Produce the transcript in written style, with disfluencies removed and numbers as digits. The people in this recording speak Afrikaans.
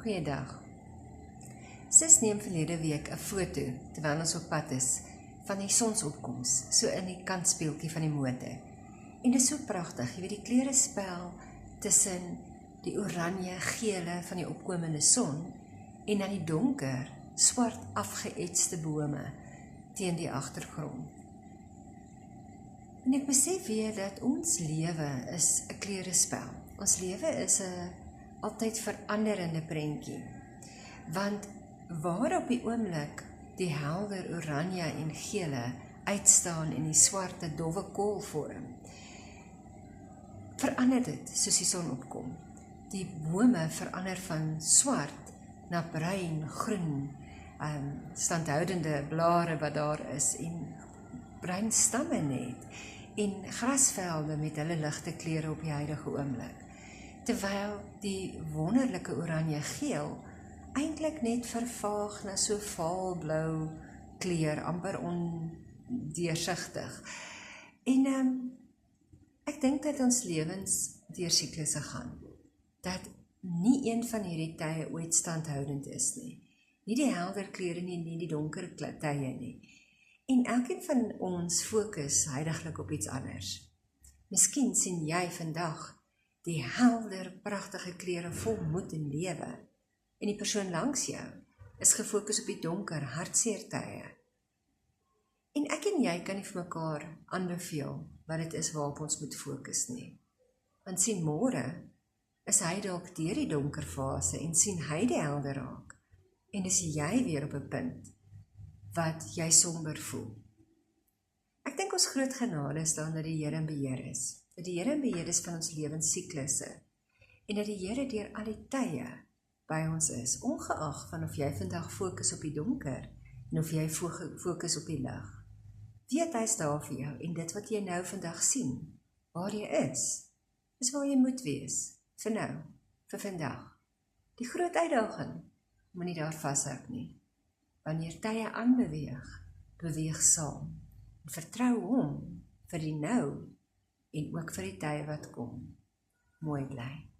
Goeiedag. Sis neem verlede week 'n foto, terwyl ons op pad is, van die sonsopkoms, so in die kantspeeltjie van die motor. En dit is so pragtig, jy weet die kleurespel tussen die oranje gele van die opkomende son, en dan die donker, swart afgeëtste bome teen die agtergrond. En ek besef weer dat ons lewe is 'n kleurespel. Ons lewe is 'n altyd veranderende prentjie. Want waar op die oomblik die helder oranje en gele uitstaan in die swarte dowwe koolvorm, verander dit soos die son opkom. Die bome verander van swart na bruin, groen, standhoudende blare wat daar is, en bruin stamme net, en grasvelde met hulle ligte kleure op die huidige oomblik. Terwyl die wonderlike oranje-geel eintlik net vervaag na so vaalblou kleur, amper ondeursigtig. En ek dink dat ons lewens deur siklusse gaan. Dat nie een van hierdie tye ooit standhoudend is nie. Nie die helder kleure nie, nie die donker tye nie. En elkeen van ons fokus heiliglik op iets anders. Miskien sien jy vandag die helder, pragtige kleure vol moed en lewe. En die persoon langs jou is gefokus op die donker, hartseer tye. En ek en jy kan nie vir mekaar aanbeveel wat dit is waarop ons moet fokus nie. Want sien môre is hy dalk deur die donker fase en sien hy die helder raak. En is jy weer op 'n punt wat jy somber voel. Ek dink ons groot genade is dan dat die Here in beheer is. Dat die Here in beheer is van ons lewensiklusse. En dat die Here deur al die tye by ons is, ongeag van of jy vandag fokus op die donker en of jy fokus op die lig. Weet hy is daar vir jou en dit wat jy nou vandag sien, waar jy is waar jy moet wees, vir nou, vir vandag. Die groot uitdaging, moet nie daar vashou nie. Wanneer tye aanbeweeg, beweeg saam. En vertrou hom vir die nou en ook vir die tye wat kom. Mooi bly.